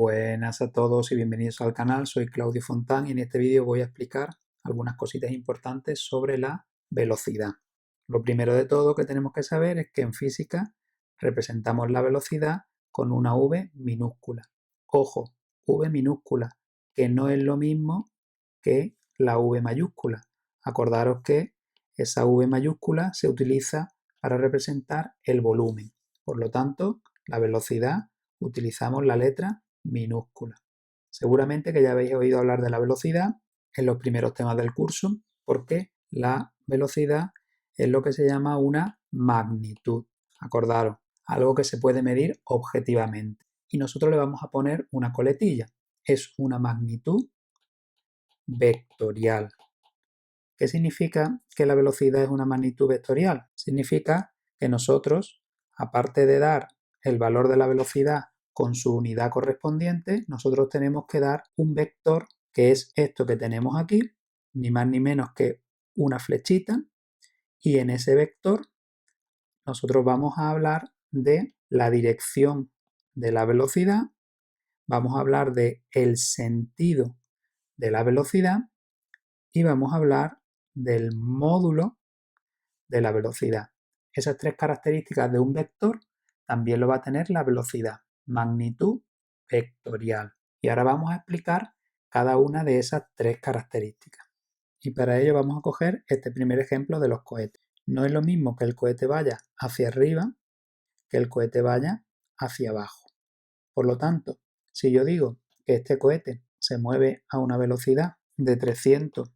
Buenas a todos y bienvenidos al canal, soy Claudio Fontán y en este vídeo voy a explicar algunas cositas importantes sobre la velocidad. Lo primero de todo que tenemos que saber es que en física representamos la velocidad con una V minúscula. Ojo, V minúscula, que no es lo mismo que la V mayúscula. Acordaros que esa V mayúscula se utiliza para representar el volumen. Por lo tanto, la velocidad utilizamos la letra minúscula. Seguramente que ya habéis oído hablar de la velocidad en los primeros temas del curso, porque la velocidad es lo que se llama una magnitud. Acordaros, algo que se puede medir objetivamente. Y nosotros le vamos a poner una coletilla. Es una magnitud vectorial. ¿Qué significa que la velocidad es una magnitud vectorial? Significa que nosotros, aparte de dar el valor de la velocidad con su unidad correspondiente, nosotros tenemos que dar un vector, que es esto que tenemos aquí, ni más ni menos que una flechita, y en ese vector nosotros vamos a hablar de la dirección de la velocidad, vamos a hablar de el sentido de la velocidad y vamos a hablar del módulo de la velocidad. Esas tres características de un vector también lo va a tener la velocidad, magnitud vectorial. Y ahora vamos a explicar cada una de esas tres características. Y para ello vamos a coger este primer ejemplo de los cohetes. No es lo mismo que el cohete vaya hacia arriba que el cohete vaya hacia abajo. Por lo tanto, si yo digo que este cohete se mueve a una velocidad de 300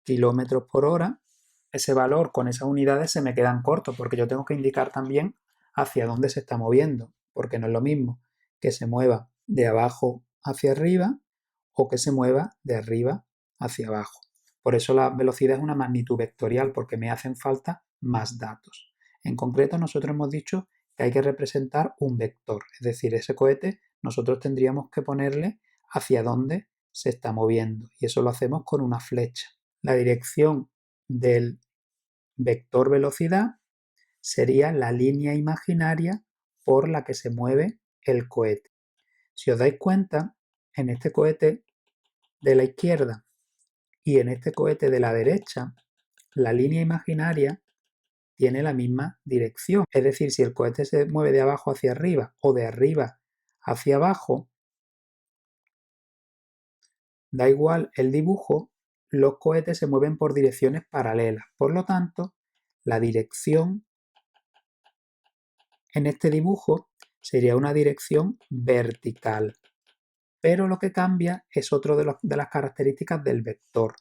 km por hora, ese valor con esas unidades se me quedan cortos porque yo tengo que indicar también hacia dónde se está moviendo, porque no es lo mismo que se mueva de abajo hacia arriba o que se mueva de arriba hacia abajo. Por eso la velocidad es una magnitud vectorial, porque me hacen falta más datos. En concreto, nosotros hemos dicho que hay que representar un vector, es decir, ese cohete nosotros tendríamos que ponerle hacia dónde se está moviendo, y eso lo hacemos con una flecha. La dirección del vector velocidad sería la línea imaginaria por la que se mueve el cohete. Si os dais cuenta, en este cohete de la izquierda y en este cohete de la derecha, la línea imaginaria tiene la misma dirección. Es decir, si el cohete se mueve de abajo hacia arriba o de arriba hacia abajo, da igual el dibujo, los cohetes se mueven por direcciones paralelas. Por lo tanto, la dirección en este dibujo sería una dirección vertical. Pero lo que cambia es otro de las características del vector,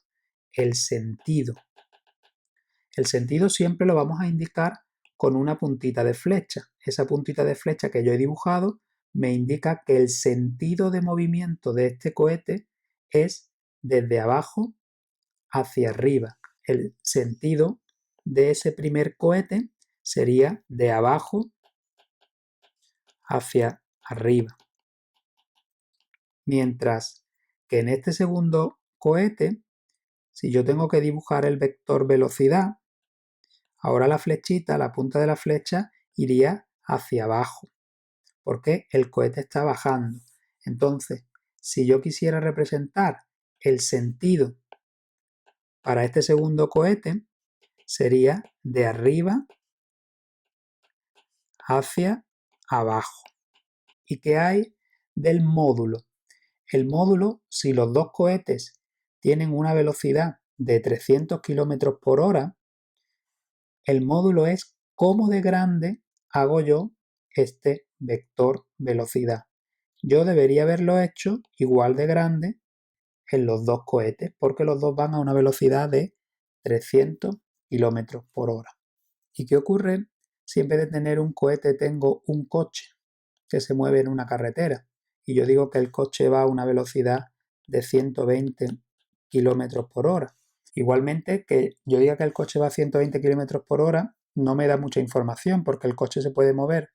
el sentido. El sentido siempre lo vamos a indicar con una puntita de flecha. Esa puntita de flecha que yo he dibujado me indica que el sentido de movimiento de este cohete es desde abajo hacia arriba. El sentido de ese primer cohete sería de abajo hacia arriba. Mientras que en este segundo cohete, si yo tengo que dibujar el vector velocidad, ahora la flechita, la punta de la flecha, iría hacia abajo, porque el cohete está bajando. Entonces, si yo quisiera representar el sentido para este segundo cohete, sería de arriba hacia abajo. ¿Y qué hay del módulo? El módulo, si los dos cohetes tienen una velocidad de 300 km por hora, el módulo es cómo de grande hago yo este vector velocidad. Yo debería haberlo hecho igual de grande en los dos cohetes, porque los dos van a una velocidad de 300 km por hora. ¿Y qué ocurre si en vez de tener un cohete tengo un coche que se mueve en una carretera? Y yo digo que el coche va a una velocidad de 120 km por hora. Igualmente, que yo diga que el coche va a 120 km por hora no me da mucha información, porque el coche se puede mover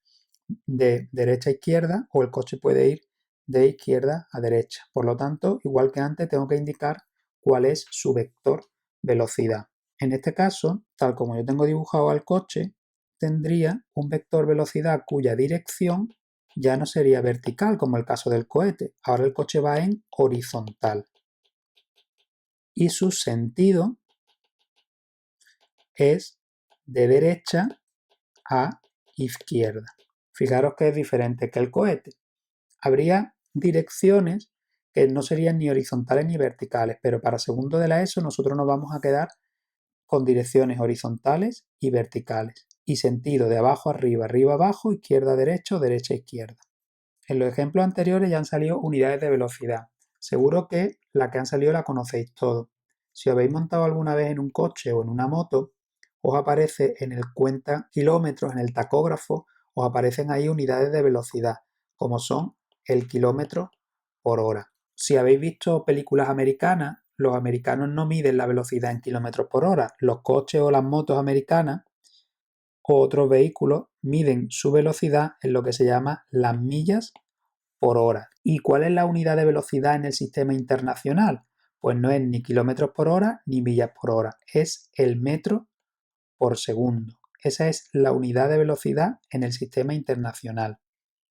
de derecha a izquierda o el coche puede ir de izquierda a derecha. Por lo tanto, igual que antes, tengo que indicar cuál es su vector velocidad. En este caso, tal como yo tengo dibujado al coche, tendría un vector velocidad cuya dirección ya no sería vertical como el caso del cohete. Ahora el coche va en horizontal. Y su sentido es de derecha a izquierda. Fijaros que es diferente que el cohete. Habría direcciones que no serían ni horizontales ni verticales, pero para segundo de la ESO nosotros nos vamos a quedar con direcciones horizontales y verticales, y sentido de abajo a arriba, arriba a abajo, izquierda a derecha o derecha a izquierda. En los ejemplos anteriores ya han salido unidades de velocidad. Seguro que la que han salido la conocéis todos. Si os habéis montado alguna vez en un coche o en una moto, os aparece en el cuenta kilómetros, en el tacógrafo, os aparecen ahí unidades de velocidad, como son el kilómetro por hora. Si habéis visto películas americanas, los americanos no miden la velocidad en kilómetros por hora. Los coches o las motos americanas o otros vehículos miden su velocidad en lo que se llama las millas por hora. ¿Y cuál es la unidad de velocidad en el sistema internacional? Pues no es ni kilómetros por hora ni millas por hora, es el metro por segundo. Esa es la unidad de velocidad en el sistema internacional.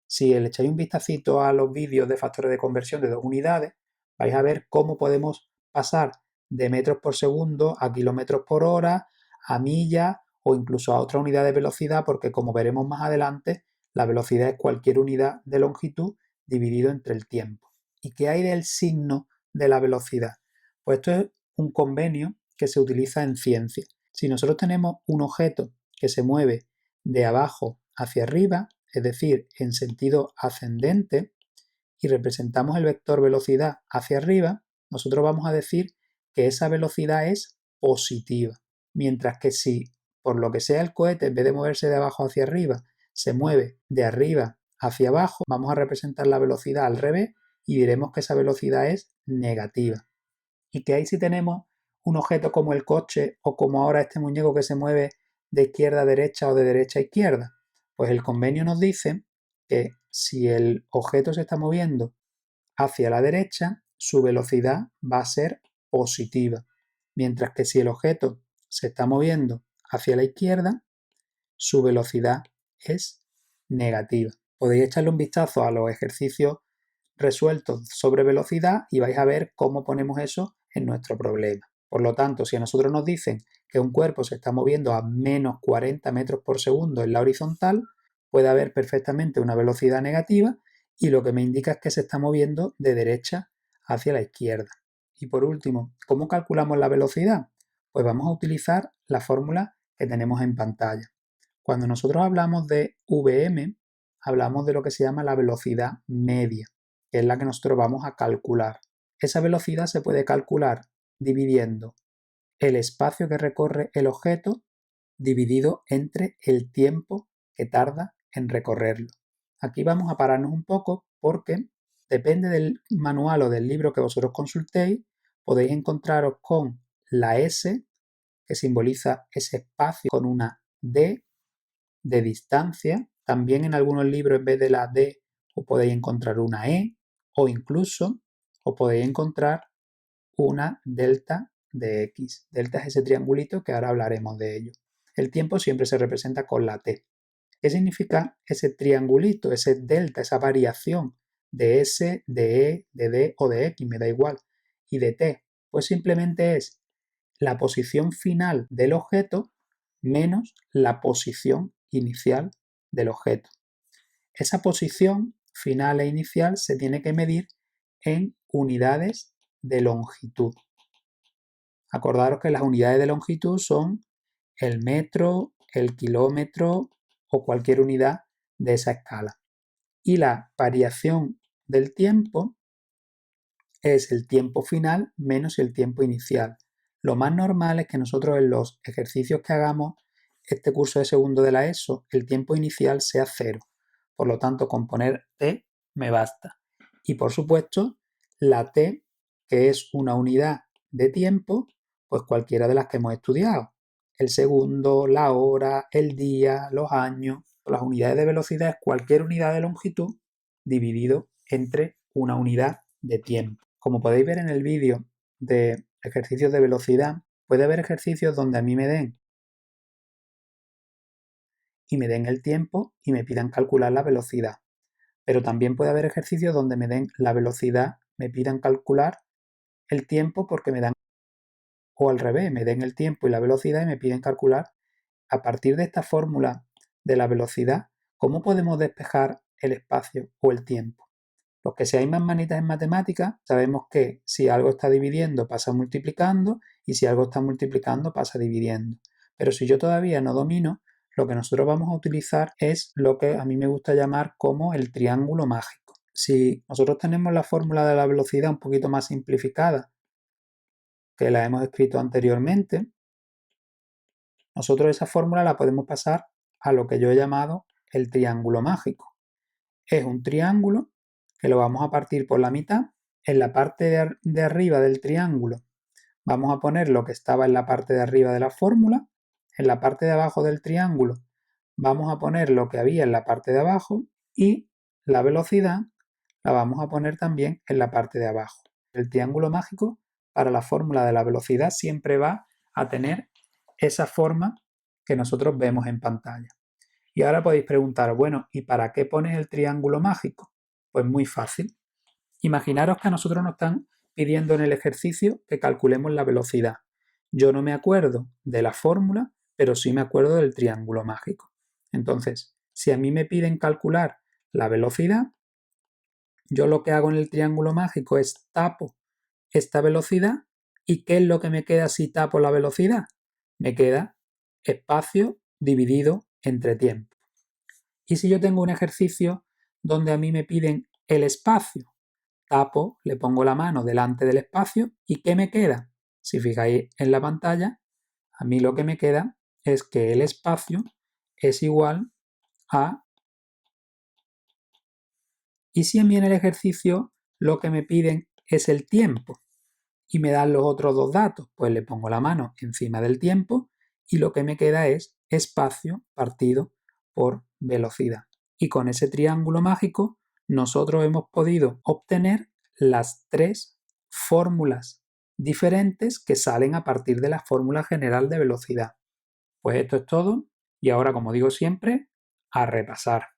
Si le echáis un vistacito a los vídeos de factores de conversión de 2 unidades, vais a ver cómo podemos pasar de metros por segundo a kilómetros por hora, a millas o incluso a otra unidad de velocidad, porque como veremos más adelante, la velocidad es cualquier unidad de longitud dividido entre el tiempo. ¿Y qué hay del signo de la velocidad? Pues esto es un convenio que se utiliza en ciencia. Si nosotros tenemos un objeto que se mueve de abajo hacia arriba, es decir, en sentido ascendente, y representamos el vector velocidad hacia arriba, nosotros vamos a decir que esa velocidad es positiva. Mientras que si, por lo que sea el cohete, en vez de moverse de abajo hacia arriba, se mueve de arriba hacia abajo, vamos a representar la velocidad al revés y diremos que esa velocidad es negativa. Y que ahí si tenemos un objeto como el coche o como ahora este muñeco que se mueve de izquierda a derecha o de derecha a izquierda, pues el convenio nos dice que si el objeto se está moviendo hacia la derecha, su velocidad va a ser positiva, mientras que si el objeto se está moviendo hacia la izquierda, su velocidad es negativa. Podéis echarle un vistazo a los ejercicios resueltos sobre velocidad y vais a ver cómo ponemos eso en nuestro problema. Por lo tanto, si a nosotros nos dicen que un cuerpo se está moviendo a menos 40 metros por segundo en la horizontal, puede haber perfectamente una velocidad negativa y lo que me indica es que se está moviendo de derecha hacia la izquierda. Y por último, ¿cómo calculamos la velocidad? Pues vamos a utilizar la fórmula que tenemos en pantalla. Cuando nosotros hablamos de Vm, hablamos de lo que se llama la velocidad media, que es la que nosotros vamos a calcular. Esa velocidad se puede calcular dividiendo el espacio que recorre el objeto dividido entre el tiempo que tarda en recorrerlo. Aquí vamos a pararnos un poco porque depende del manual o del libro que vosotros consultéis, podéis encontraros con la S, que simboliza ese espacio con una D de distancia. También en algunos libros en vez de la D os podéis encontrar una E o incluso os podéis encontrar una delta de X. Delta es ese triangulito que ahora hablaremos de ello. El tiempo siempre se representa con la T. ¿Qué significa ese triangulito, ese delta, esa variación de S, de E, de D o de X? Me da igual. Y de T, pues simplemente es la posición final del objeto menos la posición inicial del objeto. Esa posición final e inicial se tiene que medir en unidades de longitud. Acordaros que las unidades de longitud son el metro, el kilómetro o cualquier unidad de esa escala. Y la variación del tiempo es el tiempo final menos el tiempo inicial. Lo más normal es que nosotros en los ejercicios que hagamos este curso de segundo de la ESO, el tiempo inicial sea 0. Por lo tanto, con poner t me basta. Y por supuesto, la t, que es una unidad de tiempo, pues cualquiera de las que hemos estudiado. El segundo, la hora, el día, los años. Las unidades de velocidad es cualquier unidad de longitud dividido entre una unidad de tiempo. Como podéis ver en el vídeo de ejercicios de velocidad, puede haber ejercicios donde a mí me den el tiempo y me pidan calcular la velocidad. Pero también puede haber ejercicios donde me den la velocidad, me pidan calcular el tiempo porque me dan, o al revés, me den el tiempo y la velocidad y me piden calcular a partir de esta fórmula de la velocidad, cómo podemos despejar el espacio o el tiempo. Los que seáis más manitas en matemáticas, sabemos que si algo está dividiendo pasa multiplicando y si algo está multiplicando pasa dividiendo. Pero si yo todavía no domino, lo que nosotros vamos a utilizar es lo que a mí me gusta llamar como el triángulo mágico. Si nosotros tenemos la fórmula de la velocidad un poquito más simplificada, que la hemos escrito anteriormente, nosotros esa fórmula la podemos pasar a lo que yo he llamado el triángulo mágico. Es un triángulo que lo vamos a partir por la mitad. En la parte de arriba del triángulo vamos a poner lo que estaba en la parte de arriba de la fórmula. En la parte de abajo del triángulo vamos a poner lo que había en la parte de abajo y la velocidad la vamos a poner también en la parte de abajo. El triángulo mágico para la fórmula de la velocidad siempre va a tener esa forma que nosotros vemos en pantalla. Y ahora podéis preguntar, bueno, ¿y para qué pones el triángulo mágico? Pues muy fácil. Imaginaros que a nosotros nos están pidiendo en el ejercicio que calculemos la velocidad. Yo no me acuerdo de la fórmula, pero sí me acuerdo del triángulo mágico. Entonces, si a mí me piden calcular la velocidad, yo lo que hago en el triángulo mágico es tapo esta velocidad. ¿Y qué es lo que me queda si tapo la velocidad? Me queda espacio dividido entre tiempo. Y si yo tengo un ejercicio donde a mí me piden el espacio, tapo, le pongo la mano delante del espacio y ¿qué me queda? Si fijáis en la pantalla, a mí lo que me queda es que el espacio es igual a... Y si a mí en el ejercicio lo que me piden es el tiempo y me dan los otros dos datos, pues le pongo la mano encima del tiempo y lo que me queda es espacio partido por velocidad. Y con ese triángulo mágico nosotros hemos podido obtener las tres fórmulas diferentes que salen a partir de la fórmula general de velocidad. Pues esto es todo y ahora, como digo siempre, a repasar.